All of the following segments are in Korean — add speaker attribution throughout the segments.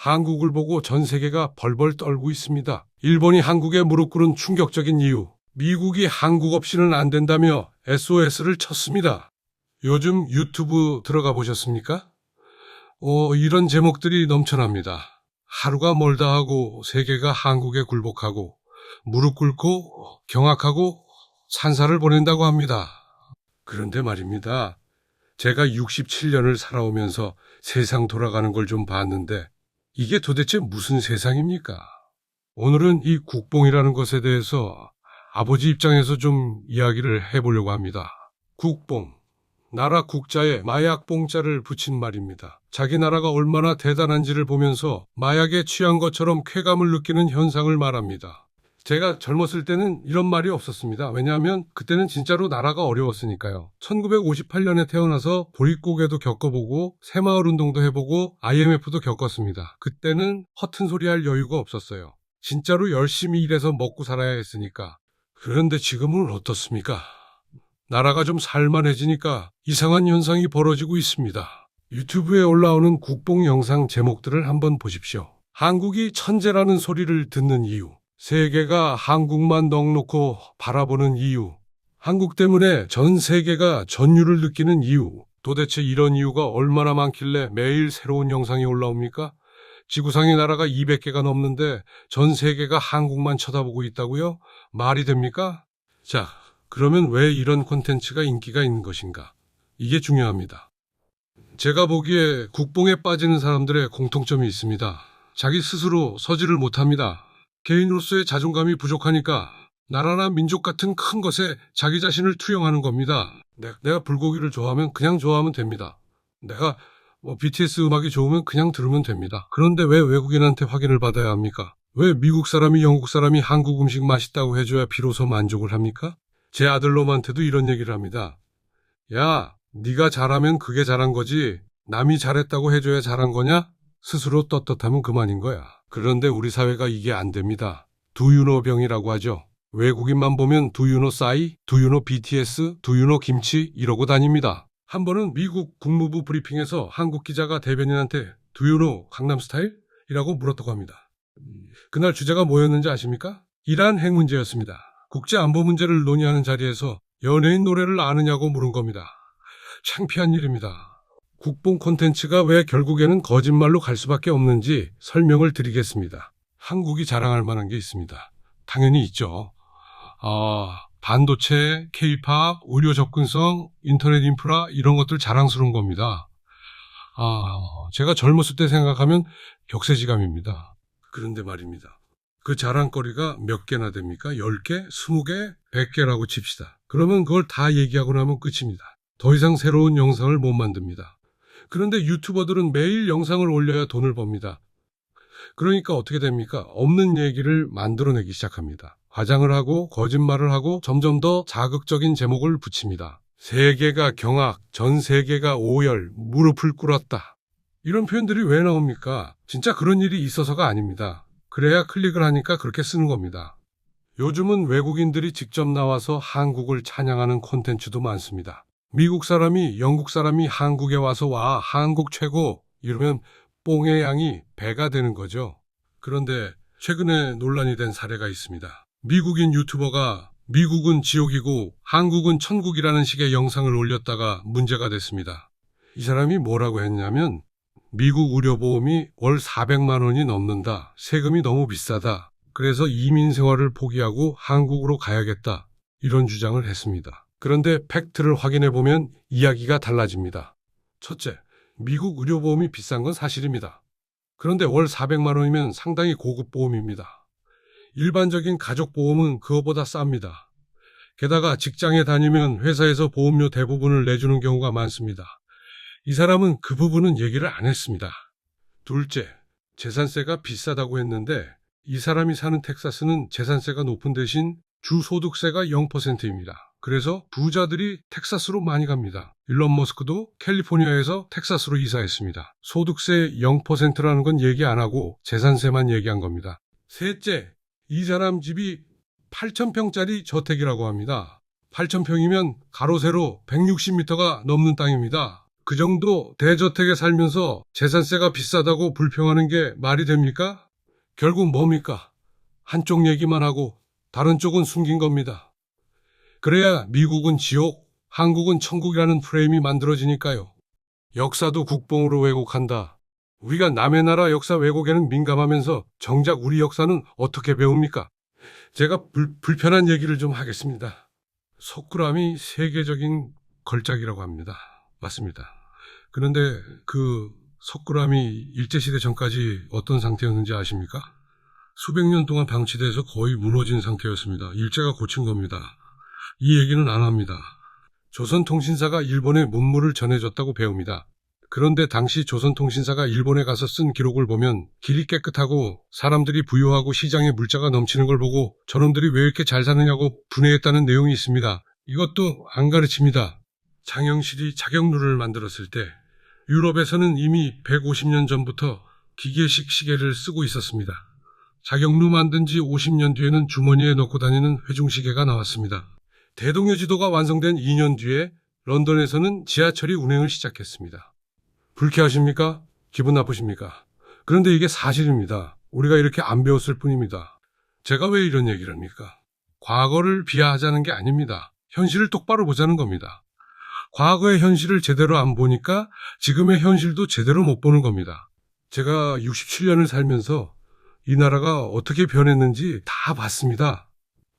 Speaker 1: 한국을 보고 전 세계가 벌벌 떨고 있습니다. 일본이 한국에 무릎 꿇은 충격적인 이유. 미국이 한국 없이는 안 된다며 SOS를 쳤습니다. 요즘 유튜브 들어가 보셨습니까? 이런 제목들이 넘쳐납니다. 하루가 멀다 하고 세계가 한국에 굴복하고 무릎 꿇고 경악하고 산사를 보낸다고 합니다. 그런데 말입니다. 제가 67년을 살아오면서 세상 돌아가는 걸 좀 봤는데 이게 도대체 무슨 세상입니까? 오늘은 이 국뽕이라는 것에 대해서 아버지 입장에서 좀 이야기를 해보려고 합니다. 국뽕, 나라 국자에 마약뽕자를 붙인 말입니다. 자기 나라가 얼마나 대단한지를 보면서 마약에 취한 것처럼 쾌감을 느끼는 현상을 말합니다. 제가 젊었을 때는 이런 말이 없었습니다. 왜냐하면 그때는 진짜로 나라가 어려웠으니까요. 1958년에 태어나서 보릿고개도 겪어보고 새마을운동도 해보고 IMF도 겪었습니다. 그때는 허튼 소리 할 여유가 없었어요. 진짜로 열심히 일해서 먹고 살아야 했으니까. 그런데 지금은 어떻습니까? 나라가 좀 살만해지니까 이상한 현상이 벌어지고 있습니다. 유튜브에 올라오는 국뽕 영상 제목들을 한번 보십시오. 한국이 천재라는 소리를 듣는 이유. 세계가 한국만 넋놓고 바라보는 이유. 한국 때문에 전 세계가 전율을 느끼는 이유. 도대체 이런 이유가 얼마나 많길래 매일 새로운 영상이 올라옵니까? 지구상의 나라가 200개가 넘는데 전 세계가 한국만 쳐다보고 있다고요? 말이 됩니까? 자, 그러면 왜 이런 콘텐츠가 인기가 있는 것인가? 이게 중요합니다. 제가 보기에 국뽕에 빠지는 사람들의 공통점이 있습니다. 자기 스스로 서지를 못합니다. 개인으로서의 자존감이 부족하니까 나라나 민족 같은 큰 것에 자기 자신을 투영하는 겁니다. 내가 불고기를 좋아하면 그냥 좋아하면 됩니다. 내가 BTS 음악이 좋으면 그냥 들으면 됩니다. 그런데 왜 외국인한테 확인을 받아야 합니까? 왜 미국 사람이 영국 사람이 한국 음식 맛있다고 해줘야 비로소 만족을 합니까? 제 아들놈한테도 이런 얘기를 합니다. 야, 네가 잘하면 그게 잘한 거지 남이 잘했다고 해줘야 잘한 거냐? 스스로 떳떳하면 그만인 거야. 그런데 우리 사회가 이게 안 됩니다. 두유노 병이라고 하죠. 외국인만 보면 두유노 싸이, 두유노 BTS, 두유노 김치 이러고 다닙니다. 한 번은 미국 국무부 브리핑에서 한국 기자가 대변인한테 두유노 강남스타일? 이라고 물었다고 합니다. 그날 주제가 뭐였는지 아십니까? 이란 핵 문제였습니다. 국제안보 문제를 논의하는 자리에서 연예인 노래를 아느냐고 물은 겁니다. 창피한 일입니다. 국뽕 콘텐츠가 왜 결국에는 거짓말로 갈 수밖에 없는지 설명을 드리겠습니다. 한국이 자랑할 만한 게 있습니다. 당연히 있죠. 반도체, K-팝, 의료 접근성, 인터넷 인프라 이런 것들 자랑스러운 겁니다. 제가 젊었을 때 생각하면 격세지감입니다. 그런데 말입니다. 그 자랑거리가 몇 개나 됩니까? 10개? 20개? 100개라고 칩시다. 그러면 그걸 다 얘기하고 나면 끝입니다. 더 이상 새로운 영상을 못 만듭니다. 그런데 유튜버들은 매일 영상을 올려야 돈을 법니다. 그러니까 어떻게 됩니까? 없는 얘기를 만들어내기 시작합니다. 과장을 하고 거짓말을 하고 점점 더 자극적인 제목을 붙입니다. 세계가 경악, 전 세계가 오열, 무릎을 꿇었다. 이런 표현들이 왜 나옵니까? 진짜 그런 일이 있어서가 아닙니다. 그래야 클릭을 하니까 그렇게 쓰는 겁니다. 요즘은 외국인들이 직접 나와서 한국을 찬양하는 콘텐츠도 많습니다. 미국 사람이 영국 사람이 한국에 와서 와 한국 최고 이러면 뽕의 양이 배가 되는 거죠. 그런데 최근에 논란이 된 사례가 있습니다. 미국인 유튜버가 미국은 지옥이고 한국은 천국이라는 식의 영상을 올렸다가 문제가 됐습니다. 이 사람이 뭐라고 했냐면 미국 의료보험이 월 400만 원이 넘는다. 세금이 너무 비싸다. 그래서 이민 생활을 포기하고 한국으로 가야겠다. 이런 주장을 했습니다. 그런데 팩트를 확인해보면 이야기가 달라집니다. 첫째, 미국 의료보험이 비싼 건 사실입니다. 그런데 월 400만 원이면 상당히 고급 보험입니다. 일반적인 가족보험은 그거보다 쌉니다. 게다가 직장에 다니면 회사에서 보험료 대부분을 내주는 경우가 많습니다. 이 사람은 그 부분은 얘기를 안 했습니다. 둘째, 재산세가 비싸다고 했는데 이 사람이 사는 텍사스는 재산세가 높은 대신 주소득세가 0%입니다. 그래서 부자들이 텍사스로 많이 갑니다. 일론 머스크도 캘리포니아에서 텍사스로 이사했습니다. 소득세 0%라는 건 얘기 안 하고 재산세만 얘기한 겁니다. 셋째, 이 사람 집이 8,000평짜리 저택이라고 합니다. 8,000평이면 가로 세로 160m가 넘는 땅입니다. 그 정도 대저택에 살면서 재산세가 비싸다고 불평하는 게 말이 됩니까? 결국 뭡니까? 한쪽 얘기만 하고 다른 쪽은 숨긴 겁니다. 그래야 미국은 지옥, 한국은 천국이라는 프레임이 만들어지니까요. 역사도 국뽕으로 왜곡한다. 우리가 남의 나라 역사 왜곡에는 민감하면서 정작 우리 역사는 어떻게 배웁니까? 제가 불편한 얘기를 좀 하겠습니다. 석굴암이 세계적인 걸작이라고 합니다. 맞습니다. 그런데 그 석굴암이 일제시대 전까지 어떤 상태였는지 아십니까? 수백 년 동안 방치돼서 거의 무너진 상태였습니다. 일제가 고친 겁니다. 이 얘기는 안 합니다. 조선통신사가 일본에 문물을 전해줬다고 배웁니다. 그런데 당시 조선통신사가 일본에 가서 쓴 기록을 보면 길이 깨끗하고 사람들이 부유하고 시장에 물자가 넘치는 걸 보고 저놈들이 왜 이렇게 잘 사느냐고 분해했다는 내용이 있습니다. 이것도 안 가르칩니다. 장영실이 자격루를 만들었을 때 유럽에서는 이미 150년 전부터 기계식 시계를 쓰고 있었습니다. 자격루 만든 지 50년 뒤에는 주머니에 넣고 다니는 회중시계가 나왔습니다. 대동여지도가 완성된 2년 뒤에 런던에서는 지하철이 운행을 시작했습니다. 불쾌하십니까? 기분 나쁘십니까? 그런데 이게 사실입니다. 우리가 이렇게 안 배웠을 뿐입니다. 제가 왜 이런 얘기를 합니까? 과거를 비하하자는 게 아닙니다. 현실을 똑바로 보자는 겁니다. 과거의 현실을 제대로 안 보니까 지금의 현실도 제대로 못 보는 겁니다. 제가 67년을 살면서 이 나라가 어떻게 변했는지 다 봤습니다.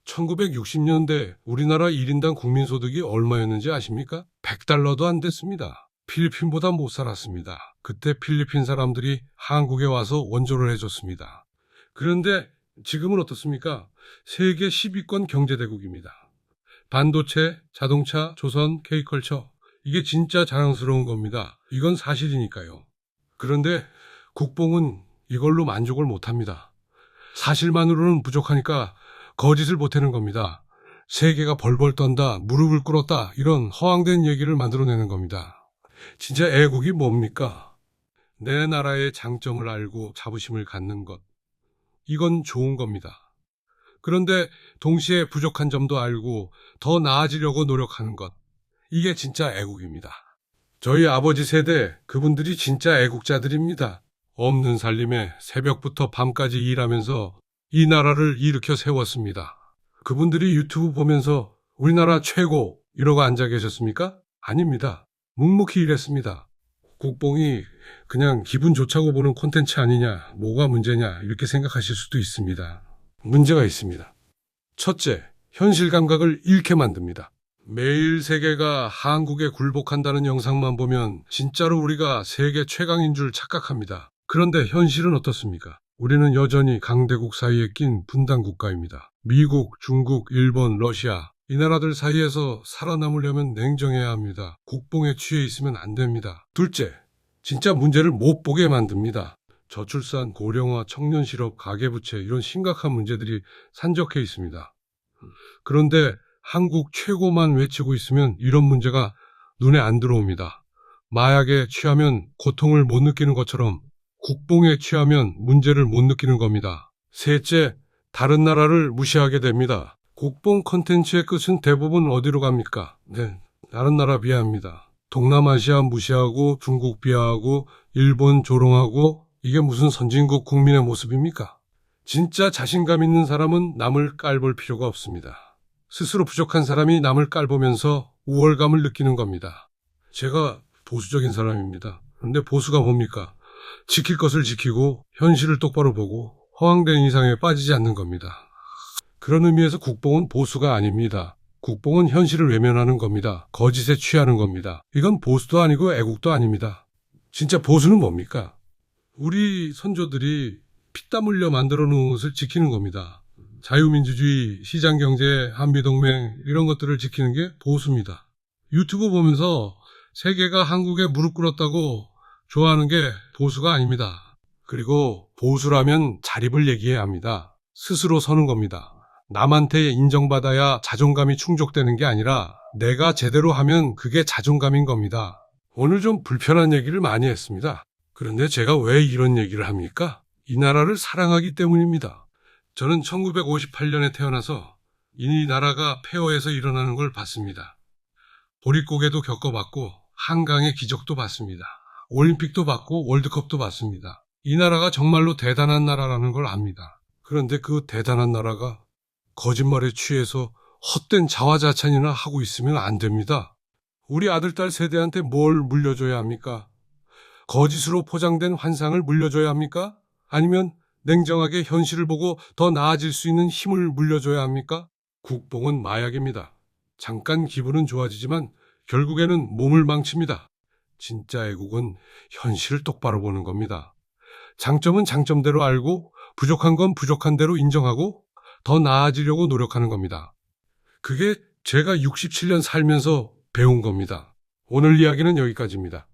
Speaker 1: 1960년대 우리나라 1인당 국민소득이 얼마였는지 아십니까? 100달러도 안 됐습니다. 필리핀보다 못 살았습니다. 그때 필리핀 사람들이 한국에 와서 원조를 해줬습니다. 그런데 지금은 어떻습니까? 세계 10위권 경제대국입니다. 반도체, 자동차, 조선, K컬처. 이게 진짜 자랑스러운 겁니다. 이건 사실이니까요. 그런데 국뽕은 이걸로 만족을 못합니다. 사실만으로는 부족하니까 거짓을 보태는 겁니다. 세계가 벌벌 떤다, 무릎을 꿇었다 이런 허황된 얘기를 만들어내는 겁니다. 진짜 애국이 뭡니까? 내 나라의 장점을 알고 자부심을 갖는 것. 이건 좋은 겁니다. 그런데 동시에 부족한 점도 알고 더 나아지려고 노력하는 것. 이게 진짜 애국입니다. 저희 아버지 세대, 그분들이 진짜 애국자들입니다. 없는 살림에 새벽부터 밤까지 일하면서 이 나라를 일으켜 세웠습니다. 그분들이 유튜브 보면서 우리나라 최고 이러고 앉아 계셨습니까? 아닙니다. 묵묵히 일했습니다. 국뽕이 그냥 기분 좋자고 보는 콘텐츠 아니냐, 뭐가 문제냐 이렇게 생각하실 수도 있습니다. 문제가 있습니다. 첫째, 현실 감각을 잃게 만듭니다. 매일 세계가 한국에 굴복한다는 영상만 보면 진짜로 우리가 세계 최강인 줄 착각합니다. 그런데 현실은 어떻습니까? 우리는 여전히 강대국 사이에 낀 분단 국가입니다. 미국, 중국, 일본, 러시아 이 나라들 사이에서 살아남으려면 냉정해야 합니다. 국뽕에 취해 있으면 안 됩니다. 둘째, 진짜 문제를 못 보게 만듭니다. 저출산, 고령화, 청년 실업, 가계부채 이런 심각한 문제들이 산적해 있습니다. 그런데 한국 최고만 외치고 있으면 이런 문제가 눈에 안 들어옵니다. 마약에 취하면 고통을 못 느끼는 것처럼 국뽕에 취하면 문제를 못 느끼는 겁니다. 셋째, 다른 나라를 무시하게 됩니다. 국뽕 콘텐츠의 끝은 대부분 어디로 갑니까? 네, 다른 나라 비하합니다. 동남아시아 무시하고 중국 비하하고 일본 조롱하고 이게 무슨 선진국 국민의 모습입니까? 진짜 자신감 있는 사람은 남을 깔볼 필요가 없습니다. 스스로 부족한 사람이 남을 깔보면서 우월감을 느끼는 겁니다. 제가 보수적인 사람입니다. 근데 보수가 뭡니까? 지킬 것을 지키고 현실을 똑바로 보고 허황된 이상에 빠지지 않는 겁니다. 그런 의미에서 국뽕은 보수가 아닙니다. 국뽕은 현실을 외면하는 겁니다. 거짓에 취하는 겁니다. 이건 보수도 아니고 애국도 아닙니다. 진짜 보수는 뭡니까? 우리 선조들이 피땀 흘려 만들어 놓은 것을 지키는 겁니다. 자유민주주의, 시장경제, 한미동맹 이런 것들을 지키는 게 보수입니다. 유튜브 보면서 세계가 한국에 무릎 꿇었다고 좋아하는 게 보수가 아닙니다. 그리고 보수라면 자립을 얘기해야 합니다. 스스로 서는 겁니다. 남한테 인정받아야 자존감이 충족되는 게 아니라 내가 제대로 하면 그게 자존감인 겁니다. 오늘 좀 불편한 얘기를 많이 했습니다. 그런데 제가 왜 이런 얘기를 합니까? 이 나라를 사랑하기 때문입니다. 저는 1958년에 태어나서 이 나라가 폐허에서 일어나는 걸 봤습니다. 보릿고개도 겪어봤고 한강의 기적도 봤습니다. 올림픽도 봤고 월드컵도 봤습니다. 이 나라가 정말로 대단한 나라라는 걸 압니다. 그런데 그 대단한 나라가 거짓말에 취해서 헛된 자화자찬이나 하고 있으면 안 됩니다. 우리 아들, 딸 세대한테 뭘 물려줘야 합니까? 거짓으로 포장된 환상을 물려줘야 합니까? 아니면 냉정하게 현실을 보고 더 나아질 수 있는 힘을 물려줘야 합니까? 국뽕은 마약입니다. 잠깐 기분은 좋아지지만 결국에는 몸을 망칩니다. 진짜 애국은 현실을 똑바로 보는 겁니다. 장점은 장점대로 알고 부족한 건 부족한 대로 인정하고 더 나아지려고 노력하는 겁니다. 그게 제가 67년 살면서 배운 겁니다. 오늘 이야기는 여기까지입니다.